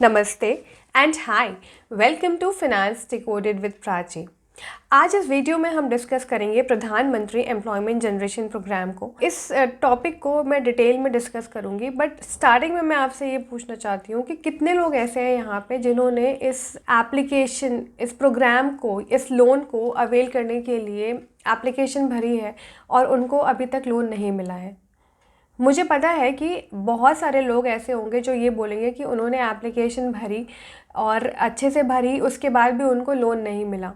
नमस्ते and hi. Welcome to finance decoded with Prachi. आज इस वीडियो में हम डिस्कस करेंगे प्रधानमंत्री एम्प्लॉयमेंट जनरेशन प्रोग्राम को। इस टॉपिक को मैं डिटेल में डिस्कस करूंगी, बट स्टार्टिंग में मैं आपसे ये पूछना चाहती हूँ कि कितने लोग ऐसे हैं यहाँ पे जिन्होंने इस एप्लीकेशन, इस प्रोग्राम को, इस लोन को अवेल करने के लिए एप्लीकेशन भरी है और उनको अभी तक लोन नहीं मिला है। मुझे पता है कि बहुत सारे लोग ऐसे होंगे जो ये बोलेंगे कि उन्होंने एप्लीकेशन भरी और अच्छे से भरी, उसके बाद भी उनको लोन नहीं मिला।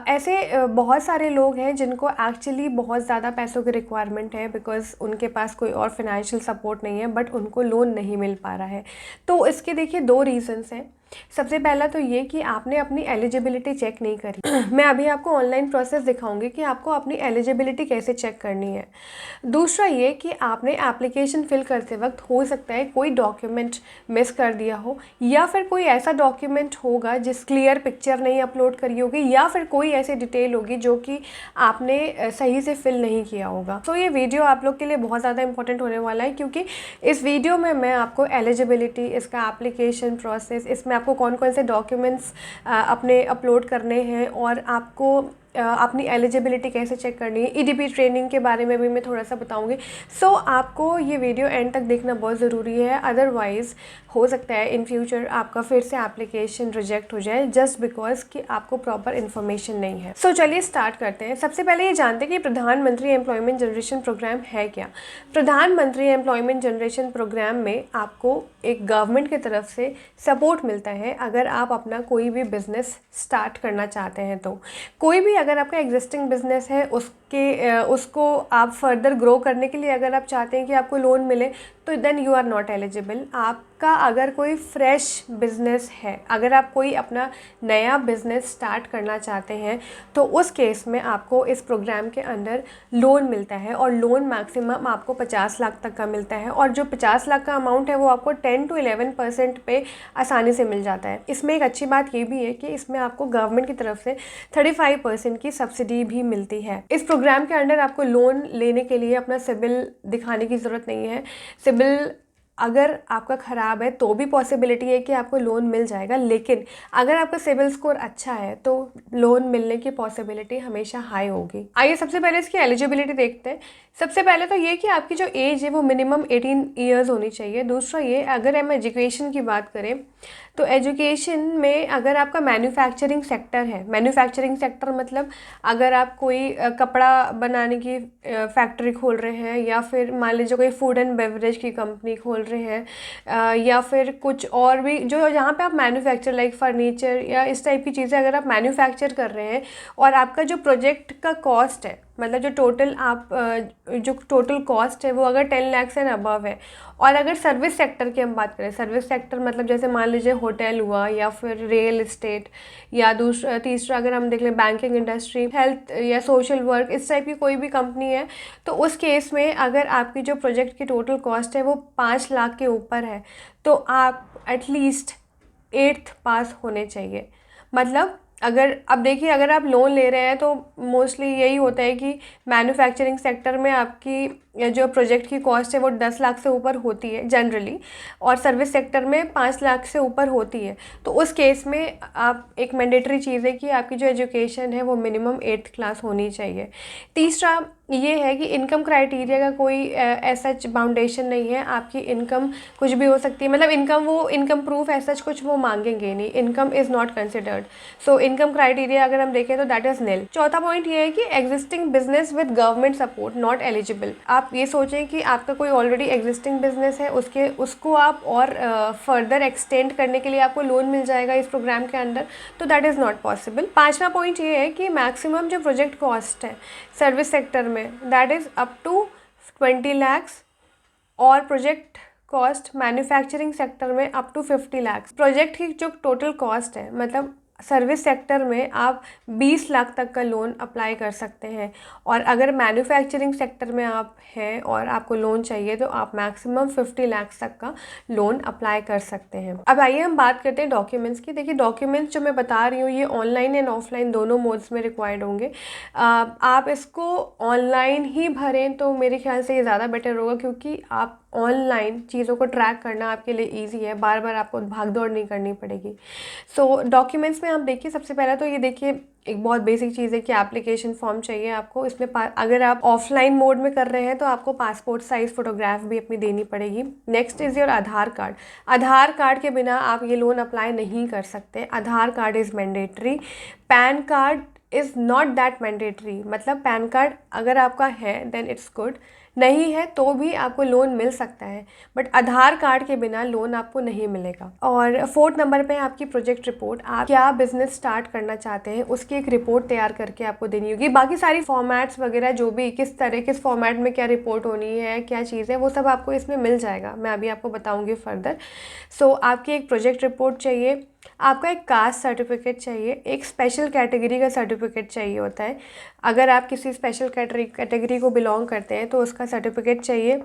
ऐसे बहुत सारे लोग हैं जिनको एक्चुअली बहुत ज़्यादा पैसों की रिक्वायरमेंट है, बिकॉज़ उनके पास कोई और फाइनेंशियल सपोर्ट नहीं है, बट उनको लोन नहीं मिल पा रहा है। तो इसके देखिए दो रीज़न्स हैं। सबसे पहला तो ये कि आपने अपनी एलिजिबिलिटी चेक नहीं करी। मैं अभी आपको ऑनलाइन प्रोसेस दिखाऊंगी कि आपको अपनी एलिजिबिलिटी कैसे चेक करनी है। दूसरा ये कि आपने एप्लीकेशन फिल करते वक्त हो सकता है कोई डॉक्यूमेंट मिस कर दिया हो, या फिर कोई ऐसा डॉक्यूमेंट होगा जिस क्लियर पिक्चर नहीं अपलोड करी होगी, या फिर कोई ऐसी डिटेल होगी जो कि आपने सही से फिल नहीं किया होगा। तो ये वीडियो आप लोग के लिए बहुत ज़्यादा इंपॉर्टेंट होने वाला है, क्योंकि इस वीडियो में मैं आपको एलिजिबिलिटी, इसका एप्लीकेशन प्रोसेस, इसमें आपको कौन कौन से डॉक्यूमेंट्स अपने अपलोड करने हैं और आपको अपनी एलिजिबिलिटी कैसे चेक करनी है, ईडीपी ट्रेनिंग के बारे में भी मैं थोड़ा सा बताऊंगी। सो आपको ये वीडियो एंड तक देखना बहुत ज़रूरी है, अदरवाइज़ हो सकता है इन फ्यूचर आपका फिर से एप्लीकेशन रिजेक्ट हो जाए जस्ट बिकॉज कि आपको प्रॉपर इन्फॉर्मेशन नहीं है। सो चलिए स्टार्ट करते हैं। सबसे पहले ये जानते हैं कि प्रधानमंत्री एम्प्लॉयमेंट जनरेशन प्रोग्राम है क्या। प्रधानमंत्री एम्प्लॉयमेंट जनरेशन प्रोग्राम में आपको एक गवर्नमेंट की तरफ से सपोर्ट मिलता है अगर आप अपना कोई भी बिजनेस स्टार्ट करना चाहते हैं। तो कोई भी, अगर आपका एग्जिस्टिंग बिजनेस है उसको आप फर्दर ग्रो करने के लिए अगर आप चाहते हैं कि आपको लोन मिले, तो then you are not eligible. आपका अगर कोई फ्रेश बिजनेस है, अगर आप कोई अपना नया बिजनेस स्टार्ट करना चाहते हैं, तो उस केस में आपको इस प्रोग्राम के अंदर लोन मिलता है, और लोन मैक्सिमम आपको 50 लाख तक का मिलता है। और जो 50 लाख का अमाउंट है वो आपको 10 to 11% पे आसानी से मिल जाता है। इसमें एक अच्छी बात ये भी है कि इसमें आपको गवर्नमेंट की तरफ से 35% की सब्सिडी भी मिलती है। इस प्रोग्राम के अंडर आपको लोन लेने के लिए अपना सिबिल दिखाने की ज़रूरत नहीं है। सिबिल अगर आपका ख़राब है तो भी पॉसिबिलिटी है कि आपको लोन मिल जाएगा, लेकिन अगर आपका सिबिल स्कोर अच्छा है तो लोन मिलने की पॉसिबिलिटी हमेशा हाई होगी। आइए सबसे पहले इसकी एलिजिबिलिटी देखते हैं। सबसे पहले तो ये कि आपकी जो एज है वो मिनिमम 18 ईयर्स होनी चाहिए। दूसरा ये, अगर हम एजुकेशन की बात करें तो एजुकेशन में अगर आपका मैन्युफैक्चरिंग सेक्टर है, मैन्युफैक्चरिंग सेक्टर मतलब अगर आप कोई कपड़ा बनाने की फैक्ट्री खोल रहे हैं, या फिर मान लीजिए कोई फूड एंड बेवरेज की कंपनी खोल रहे हैं, या फिर कुछ और भी जो जहाँ पे आप मैन्युफैक्चर लाइक फर्नीचर या इस टाइप की चीज़ें अगर आप मैन्युफैक्चर कर रहे हैं, और आपका जो प्रोजेक्ट का कॉस्ट है, मतलब जो टोटल कॉस्ट है वो अगर 10 लाख एंड अबव है। और अगर सर्विस सेक्टर की हम बात करें, सर्विस सेक्टर मतलब जैसे मान लीजिए होटल हुआ, या फिर रियल इस्टेट, या तीसरा अगर हम देख लें बैंकिंग इंडस्ट्री, हेल्थ या सोशल वर्क, इस टाइप की कोई भी कंपनी है, तो उस केस में अगर आपकी जो प्रोजेक्ट की टोटल कॉस्ट है वो 5 लाख के ऊपर है, तो आप एटलीस्ट 8th पास होने चाहिए। मतलब अगर अब देखिए, अगर आप लोन ले रहे हैं तो मोस्टली यही होता है कि मैन्युफैक्चरिंग सेक्टर में आपकी जो प्रोजेक्ट की कॉस्ट है वो 10 लाख से ऊपर होती है जनरली, और सर्विस सेक्टर में 5 लाख से ऊपर होती है। तो उस केस में आप, एक मैंडेटरी चीज़ है कि आपकी जो एजुकेशन है वो मिनिमम 8th क्लास होनी चाहिए। तीसरा ये है कि इनकम क्राइटेरिया का कोई ऐसा बाउंडेशन नहीं है। आपकी इनकम कुछ भी हो सकती है, मतलब इनकम प्रूफ ऐसा कुछ वो मांगेंगे नहीं, income is not considered. So income criteria अगर हम देखें तो दैट इज़ निल। चौथा पॉइंट ये है कि existing business with government support not eligible. आप ये सोचें कि आपका कोई ऑलरेडी एग्जिस्टिंग बिजनेस है, उसको आप और फर्दर एक्सटेंड करने के लिए आपको लोन मिल जाएगा इस प्रोग्राम के अंदर, तो दैट इज़ नॉट पॉसिबल। पाँचवा पॉइंट ये है कि मैक्सिमम जो प्रोजेक्ट कॉस्ट है सर्विस सेक्टर में, that is up to 20 lakhs, और प्रोजेक्ट कॉस्ट मैन्युफैक्चरिंग सेक्टर में अप टू 50 lakhs। प्रोजेक्ट की जो टोटल कॉस्ट है, मतलब सर्विस सेक्टर में आप 20 लाख तक का लोन अप्लाई कर सकते हैं, और अगर मैन्युफैक्चरिंग सेक्टर में आप हैं और आपको लोन चाहिए तो आप मैक्सिमम 50 लाख तक का लोन अप्लाई कर सकते हैं। अब आइए हम बात करते हैं डॉक्यूमेंट्स की। देखिए, डॉक्यूमेंट्स जो मैं बता रही हूँ ये ऑनलाइन एंड ऑफलाइन दोनों मोड्स में रिक्वायर्ड होंगे। आप इसको ऑनलाइन ही भरें तो मेरे ख्याल से ये ज़्यादा बेटर होगा, क्योंकि आप ऑनलाइन चीज़ों को ट्रैक करना आपके लिए ईजी है, बार बार आपको भाग दौड़ नहीं करनी पड़ेगी। सो डॉक्यूमेंट्स में आप देखिए, सबसे पहला तो ये देखिए एक बहुत बेसिक चीज़ है कि एप्लीकेशन फॉर्म चाहिए आपको। इसमें अगर आप ऑफलाइन मोड में कर रहे हैं तो आपको पासपोर्ट साइज़ फ़ोटोग्राफ भी अपनी देनी पड़ेगी। Next is your Aadhaar card. Aadhaar card के बिना आप ये लोन अप्लाई नहीं कर सकते। Aadhaar card is mandatory. PAN card is not that mandatory, मतलब पैन कार्ड अगर आपका है देन इट्स गुड, नहीं है तो भी आपको लोन मिल सकता है, बट आधार कार्ड के बिना लोन आपको नहीं मिलेगा। और 4th नंबर पे आपकी प्रोजेक्ट रिपोर्ट, आप क्या बिजनेस स्टार्ट करना चाहते हैं उसकी एक रिपोर्ट तैयार करके आपको देनी होगी। बाकी सारी फॉर्मेट्स वगैरह जो भी किस फॉर्मेट में क्या रिपोर्ट होनी है, क्या चीज़ है, वो सब आपको इसमें मिल जाएगा, मैं अभी आपको बताऊँगी फर्दर। सो आपकी एक प्रोजेक्ट रिपोर्ट चाहिए, आपका एक कास्ट सर्टिफिकेट चाहिए, एक स्पेशल कैटेगरी का सर्टिफिकेट चाहिए होता है। अगर आप किसी स्पेशल कैटेगरी को बिलोंग करते हैं तो उसका सर्टिफिकेट चाहिए।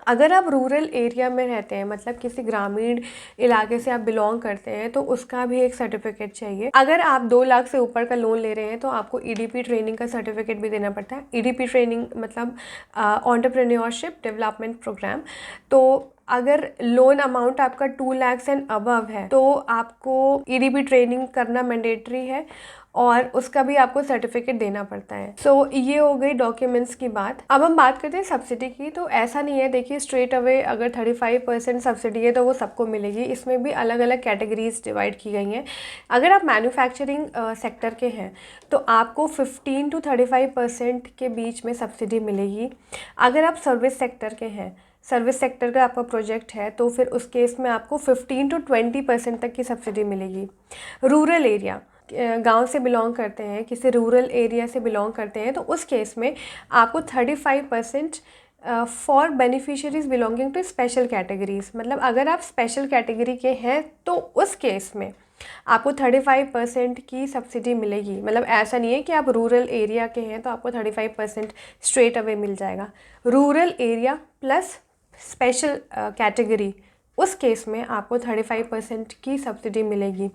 अगर आप रूरल एरिया में रहते हैं, मतलब किसी ग्रामीण इलाके से आप बिलोंग करते हैं, तो उसका भी एक सर्टिफिकेट चाहिए। अगर आप 2 लाख से ऊपर का लोन ले रहे हैं तो आपको ईडीपी ट्रेनिंग का सर्टिफिकेट भी देना पड़ता है। ईडीपी ट्रेनिंग मतलब एंटरप्रेन्योरशिप डेवलपमेंट प्रोग्राम। तो अगर लोन अमाउंट आपका 2 लाख एंड अबव है तो आपको ईडीपी ट्रेनिंग करना मैंडेटरी है और उसका भी आपको सर्टिफिकेट देना पड़ता है। सो ये हो गई डॉक्यूमेंट्स की बात। अब हम बात करते हैं सब्सिडी की। तो ऐसा नहीं है, देखिए स्ट्रेट अवे अगर 35% सब्सिडी है तो वो सबको मिलेगी। इसमें भी अलग अलग कैटेगरीज डिवाइड की गई हैं। अगर आप मैन्युफैक्चरिंग सेक्टर के हैं तो आपको 15 to 35% के बीच में सब्सिडी मिलेगी। अगर आप सर्विस सेक्टर के हैं, सर्विस सेक्टर का आपका प्रोजेक्ट है, तो फिर उस केस में आपको 15 to 20% तक की सब्सिडी मिलेगी। रूरल एरिया, गांव से बिलोंग करते हैं, किसी रूरल एरिया से बिलोंग करते हैं, तो उस केस में आपको 35% for beneficiaries belonging to special categories, मतलब अगर आप स्पेशल कैटेगरी के हैं तो उस केस में आपको 35% की सब्सिडी मिलेगी। मतलब ऐसा नहीं है कि आप रूरल एरिया के हैं तो आपको 35% स्ट्रेट अवे मिल जाएगा। Rural area plus special category, उस केस में आपको 35% की सब्सिडी मिलेगी।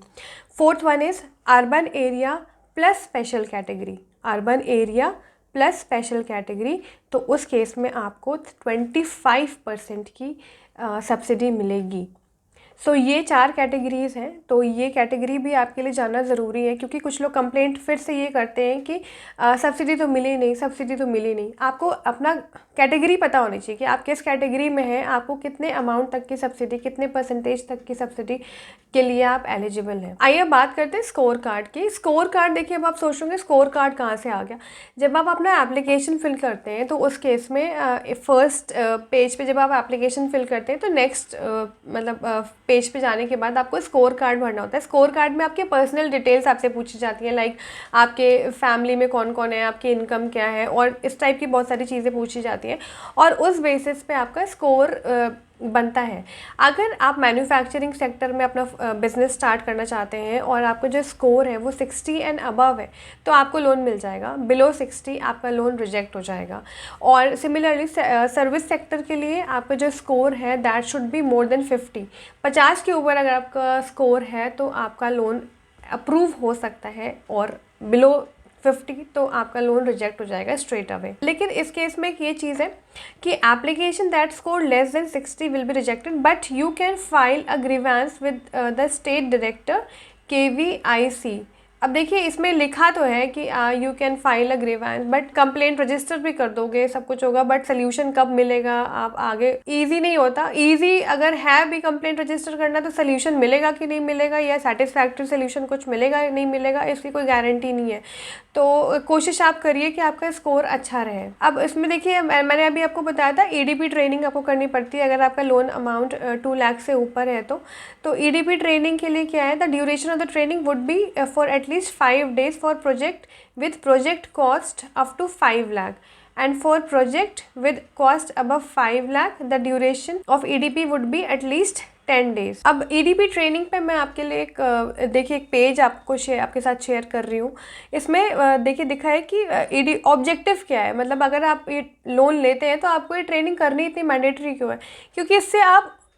4th one is urban area plus special category. Urban area plus special category, तो उस केस में आपको 25% की सब्सिडी मिलेगी। सो ये 4 कैटेगरीज़ हैं। तो ये कैटेगरी भी आपके लिए जानना ज़रूरी है, क्योंकि कुछ लोग कंप्लेंट फिर से ये करते हैं कि सब्सिडी तो मिली नहीं, सब्सिडी तो मिली नहीं। आपको अपना कैटेगरी पता होनी चाहिए कि आप किस कैटेगरी में हैं, आपको कितने अमाउंट तक की सब्सिडी, कितने परसेंटेज तक की सब्सिडी के लिए आप एलिजिबल हैं। आइए बात करते हैं स्कोर कार्ड की। स्कोर कार्ड देखिए, अब आप सोचोगे स्कोर कार्ड कहाँ से आ गया। जब आप अपना एप्लीकेशन फिल करते हैं तो उस केस में फर्स्ट पेज पे जब आप एप्लीकेशन फिल करते हैं तो नेक्स्ट मतलब पेज पे जाने के बाद आपको स्कोर कार्ड भरना होता है। स्कोर कार्ड में आपके पर्सनल डिटेल्स आपसे पूछी जाती हैं, लाइक आपके फैमिली में कौन कौन है, आपकी इनकम क्या है, और इस टाइप की बहुत सारी चीज़ें पूछी जाती हैं, और उस बेसिस पे आपका स्कोर बनता है। अगर आप मैन्युफैक्चरिंग सेक्टर में अपना बिजनेस स्टार्ट करना चाहते हैं और आपका जो स्कोर है वो 60 एंड अबव है तो आपको लोन मिल जाएगा। बिलो 60 आपका लोन रिजेक्ट हो जाएगा। और सिमिलरली सर्विस सेक्टर के लिए आपका जो स्कोर है that should be more than 50 के ऊपर अगर आपका स्कोर है तो आपका लोन अप्रूव हो सकता है, और बिलो 50 तो आपका लोन रिजेक्ट हो जाएगा स्ट्रेट अवे। लेकिन इस केस में ये चीज़ है कि application that score less than 60 will be rejected, but you can file a grievance with the state director KVIC। अब देखिए इसमें लिखा तो है कि you can file a grievance, but complaint register भी कर दोगे, सब कुछ होगा, बट सोल्यूशन कब मिलेगा आप आगे, इजी नहीं होता। इजी अगर है भी कंप्लेंट रजिस्टर करना तो सोल्यूशन मिलेगा कि नहीं मिलेगा, या सेटिस्फैक्ट्री सोल्यूशन कुछ मिलेगा या नहीं मिलेगा, इसकी कोई गारंटी नहीं है। तो कोशिश आप करिए कि आपका स्कोर अच्छा रहे। अब इसमें देखिए मैंने अभी आपको बताया था EDP ट्रेनिंग आपको करनी पड़ती है अगर आपका लोन अमाउंट 2 लाख से ऊपर है तो EDP ट्रेनिंग के लिए क्या है, the duration of the training would be for at least 5 days for project with project cost up to 5 lakh, and for project with cost above 5 lakh the duration of EDP would be at least 10 days। अब EDP training पे मैं आपके लिए देखिए एक page आपके साथ share कर रही हूँ। इसमें देखिए दिखा है कि ऑब्जेक्टिव क्या है, मतलब अगर आप ये लोन लेते हैं तो आपको ये ट्रेनिंग करनी इतनी मैंडेटरी क्यों है, क्योंकि इससे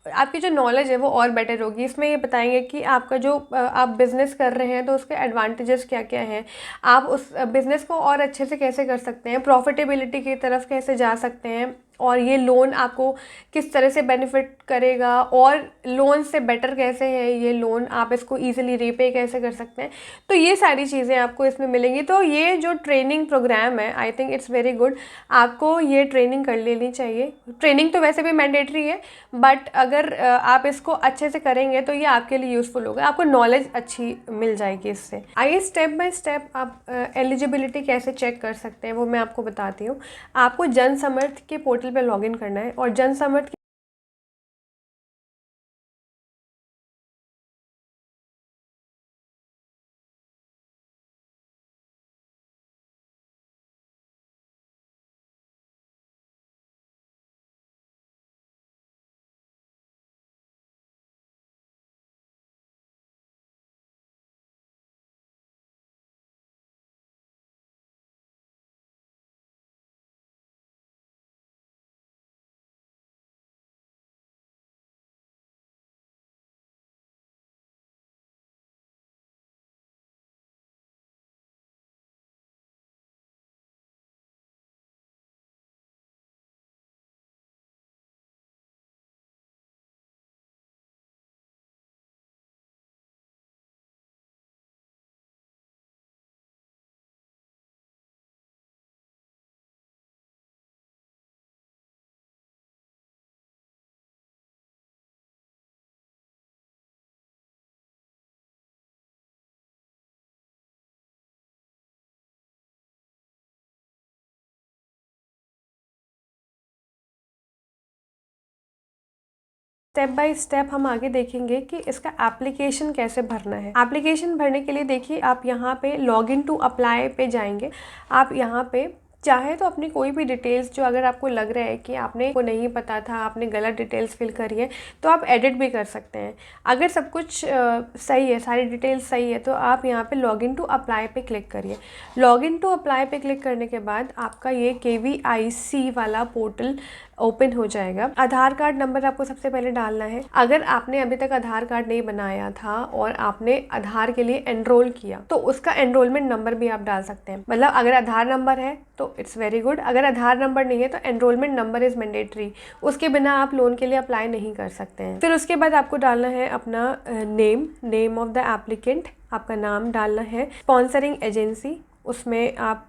आपकी जो नॉलेज है वो और बेटर होगी। इसमें ये बताएंगे कि आपका जो आप बिज़नेस कर रहे हैं तो उसके एडवांटेजेस क्या क्या हैं, आप उस बिज़नेस को और अच्छे से कैसे कर सकते हैं, प्रॉफिटेबिलिटी की तरफ कैसे जा सकते हैं, और ये लोन आपको किस तरह से बेनिफिट करेगा, और लोन से बेटर कैसे है ये लोन, आप इसको इजीली रीपे कैसे कर सकते हैं, तो ये सारी चीज़ें आपको इसमें मिलेंगी। तो ये जो ट्रेनिंग प्रोग्राम है, I think it's very good. आपको ये ट्रेनिंग कर लेनी चाहिए। ट्रेनिंग तो वैसे भी मैंडेटरी है, बट अगर आप इसको अच्छे से करेंगे तो ये आपके लिए यूज़फुल होगा, आपको नॉलेज अच्छी मिल जाएगी इससे। आइए स्टेप बाय स्टेप आप एलिजिबिलिटी कैसे चेक कर सकते हैं वो मैं आपको बताती हूँ। आपको जन समर्थ के पोर्टल पे लॉगिन करना है, और जन समर्थ स्टेप बाय स्टेप हम आगे देखेंगे कि इसका एप्लीकेशन कैसे भरना है। एप्लीकेशन भरने के लिए देखिए, आप यहाँ पे लॉग इन टू अप्लाई पे जाएंगे। आप यहाँ पे चाहे तो अपनी कोई भी डिटेल्स जो अगर आपको लग रहा है कि आपने को नहीं पता था, आपने गलत डिटेल्स फिल करी है, तो आप एडिट भी कर सकते हैं। अगर सब कुछ सही है, सारी डिटेल्स सही है, तो आप यहाँ पे लॉगिन टू अप्लाई पे क्लिक करिए। लॉगिन टू अप्लाई पे क्लिक करने के बाद आपका ये KVIC वाला पोर्टल ओपन हो जाएगा। आधार कार्ड नंबर आपको सबसे पहले डालना है। अगर आपने अभी तक आधार कार्ड नहीं बनाया था और आपने आधार के लिए एनरोल किया, तो उसका एनरोलमेंट नंबर भी आप डाल सकते हैं। मतलब अगर आधार नंबर है तो इट्स वेरी गुड, अगर आधार नंबर नहीं है तो एनरोलमेंट नंबर इज मैंडेटरी, उसके बिना आप लोन के लिए अप्लाई नहीं कर सकते हैं। फिर उसके बाद आपको डालना है अपना नेम ऑफ द एप्लीकेंट, आपका नाम डालना है। स्पॉन्सरिंग एजेंसी, उसमें आप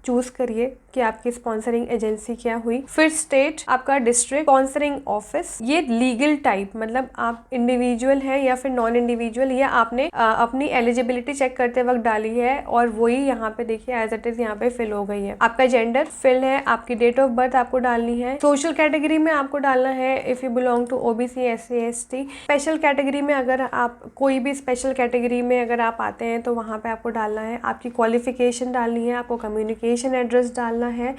चूज करिए कि आपकी स्पॉन्सरिंग एजेंसी क्या हुई। फिर स्टेट, आपका डिस्ट्रिक्ट, स्पॉन्सरिंग ऑफिस, ये लीगल टाइप, मतलब आप इंडिविजुअल है या फिर नॉन इंडिविजुअल, या आपने अपनी एलिजिबिलिटी चेक करते वक्त डाली है और वही यहाँ पे देखिए एज इट इज यहाँ पे फिल हो गई है। आपका जेंडर फिल है, आपकी डेट ऑफ बर्थ आपको डालनी है। सोशल कैटेगरी में आपको डालना है if you belong to OBC SC ST। Special category में अगर आप कोई भी स्पेशल कैटेगरी में अगर आप आते हैं तो वहाँ पे आपको डालना है। आपकी क्वालिफिकेशन डालनी है, आपको कम्युनिकेशन एड्रेस डालना है,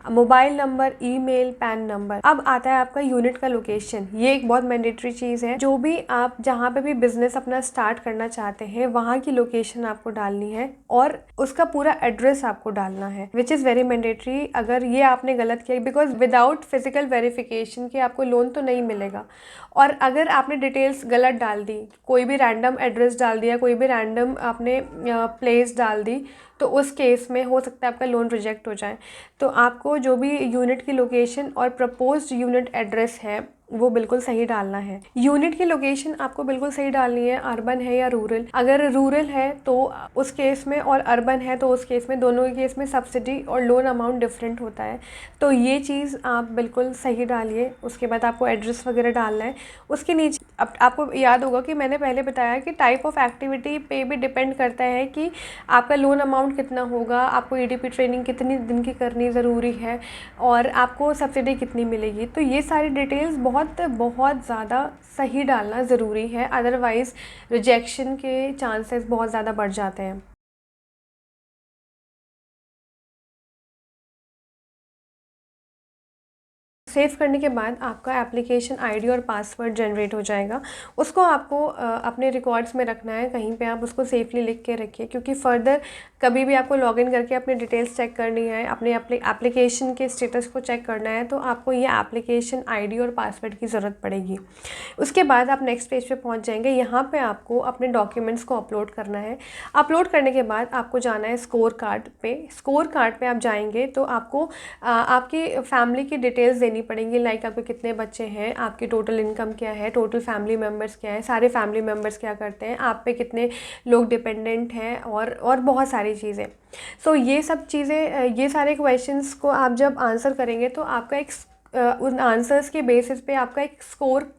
mobile number, email, pan number. अब आता है आपका यूनिट का लोकेशन। ये एक बहुत मैंडेटरी चीज़ है। जो भी आप जहाँ पे भी बिजनेस अपना स्टार्ट करना चाहते हैं वहाँ की लोकेशन आपको डालनी है और उसका पूरा एड्रेस आपको डालना है, विच इज़ वेरी मैंडेटरी। अगर ये आपने गलत किया, बिकॉज विदाउट फिजिकल वेरिफिकेशन के आपको लोन तो नहीं मिलेगा। और अगर आपने डिटेल्स गलत डाल दी, कोई भी रैंडम एड्रेस डाल दिया, कोई भी रैंडम आपने प्लेस डाल दी, तो उस केस में हो सकता है आपका लोन रिजेक्ट हो जाए। तो आपको जो भी यूनिट की लोकेशन और प्रपोज्ड यूनिट एड्रेस है वो बिल्कुल सही डालना है। यूनिट की लोकेशन आपको बिल्कुल सही डालनी है, अर्बन है या रूरल। अगर रूरल है तो उस केस में, और अर्बन है तो उस केस में, दोनों के केस में सब्सिडी और लोन अमाउंट डिफरेंट होता है। तो ये चीज़ आप बिल्कुल सही डालिए। उसके बाद आपको एड्रेस वगैरह डालना है। उसके नीचे अब आपको याद होगा कि मैंने पहले बताया कि टाइप ऑफ एक्टिविटी पे भी डिपेंड करता है कि आपका लोन अमाउंट कितना होगा, आपको EDP ट्रेनिंग कितनी दिन की करनी ज़रूरी है और आपको सब्सिडी कितनी मिलेगी। तो ये सारी डिटेल्स बहुत ज़्यादा सही डालना ज़रूरी है, अदरवाइज़ रिजेक्शन के चांसेस बहुत ज़्यादा बढ़ जाते हैं। सेव करने के बाद आपका एप्लीकेशन आईडी और पासवर्ड जनरेट हो जाएगा। उसको आपको अपने रिकॉर्ड्स में रखना है, कहीं पे आप उसको सेफली लिख के रखिए, क्योंकि फ़र्दर कभी भी आपको लॉगिन करके अपनी डिटेल्स चेक करनी है, अपने एप्लीकेशन के स्टेटस को चेक करना है, तो आपको ये एप्लीकेशन आईडी और पासवर्ड की ज़रूरत पड़ेगी। उसके बाद आप नेक्स्ट पेज पे पहुंच जाएंगे। यहाँ पे आपको अपने डॉक्यूमेंट्स को अपलोड करना है। अपलोड करने के बाद आपको जाना है स्कोर कार्ड पे। स्कोर कार्ड पे आप जाएंगे तो आपको आपकी फैमिली की डिटेल्स देनी पड़ेंगी, लाइक आपके कितने बच्चे हैं, आपकी टोटल इनकम क्या है, टोटल फैमिली मेम्बर्स क्या है, सारे फैमिली मेम्बर्स क्या करते हैं, आप पे कितने लोग डिपेंडेंट हैं, और बहुत सारी चीज़ें। सो ये सब चीज़ें, ये सारे क्वेश्चंस को आप जब आंसर करेंगे तो आपका एक उन आंसर्स के बेसिस पे आपका एक स्कोर,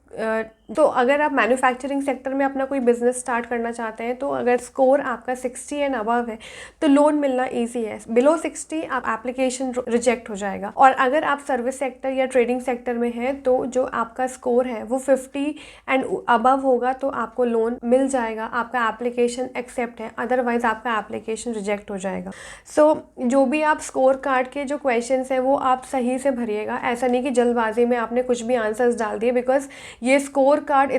तो अगर आप मैन्युफैक्चरिंग सेक्टर में अपना कोई बिज़नेस स्टार्ट करना चाहते हैं तो अगर स्कोर आपका 60 एंड अबव है तो लोन मिलना इजी है। बिलो 60 आप एप्लीकेशन रिजेक्ट हो जाएगा। और अगर आप सर्विस सेक्टर या ट्रेडिंग सेक्टर में हैं तो जो आपका स्कोर है वो 50 एंड अबव होगा तो आपको लोन मिल जाएगा, आपका एप्लीकेशन एक्सेप्ट है, अदरवाइज़ आपका एप्लीकेशन रिजेक्ट हो जाएगा। सो जो भी आप स्कोर कार्ड के जो क्वेश्चन हैं वो आप सही से भरिएगा। ऐसा नहीं कि जल्दबाजी में आपने कुछ भी आंसर्स डाल दिए, बिकॉज ये स्कोर कार्ड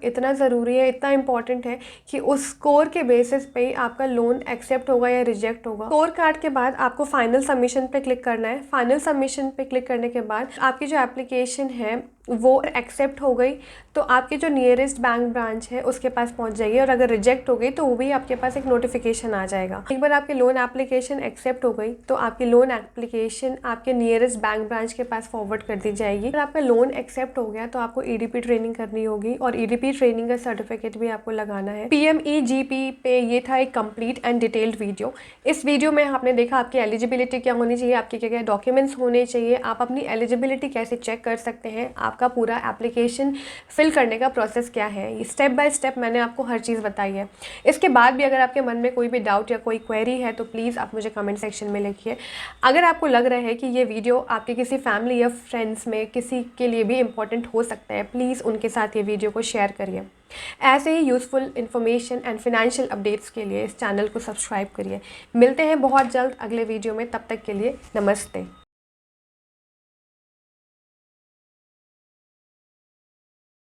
इतना ज़रूरी है, इतना इंपॉर्टेंट है कि उस स्कोर के बेसिस पे आपका लोन एक्सेप्ट होगा या रिजेक्ट होगा। स्कोर कार्ड के बाद आपको फाइनल सबमिशन पे क्लिक करना है। फाइनल सबमिशन पे क्लिक करने के बाद आपकी जो एप्लीकेशन है वो एक्सेप्ट हो गई तो आपके जो नियरेस्ट बैंक ब्रांच है उसके पास पहुंच जाइए, और अगर रिजेक्ट हो गई तो वो भी आपके पास एक नोटिफिकेशन आ जाएगा। एक बार आपकी लोन एप्लीकेशन एक्सेप्ट हो गई तो आपकी लोन एप्लीकेशन आपके नियरेस्ट बैंक ब्रांच के पास फॉरवर्ड कर दी जाएगी। अगर आपका लोन एक्सेप्ट हो गया तो आपको ईडीपी ट्रेनिंग करनी होगी, और ईडीपी ट्रेनिंग का सर्टिफिकेट भी आपको लगाना है। PMEGP पे ये था एक कंप्लीट एंड डिटेल्ड वीडियो। इस वीडियो में आपने देखा आपकी एलिजिबिलिटी क्या होनी चाहिए, आपके क्या क्या डॉक्यूमेंट्स होने चाहिए, आप अपनी एलिजिबिलिटी कैसे चेक कर सकते हैं, आपका पूरा एप्लीकेशन फिल करने का प्रोसेस क्या है। ये स्टेप बाय स्टेप मैंने आपको हर चीज़ बताई है। इसके बाद भी अगर आपके मन में कोई भी डाउट या कोई क्वेरी है तो प्लीज़ आप मुझे कमेंट सेक्शन में लिखिए। अगर आपको लग रहा है कि ये वीडियो आपके किसी फैमिली या फ्रेंड्स में किसी के लिए भी इम्पोर्टेंट हो सकता है, प्लीज़ उनके साथ ये वीडियो को शेयर करिए। ऐसे ही useful information and financial updates के लिए इस चैनल को सब्सक्राइब करिए। मिलते हैं बहुत जल्द अगले वीडियो में, तब तक के लिए नमस्ते।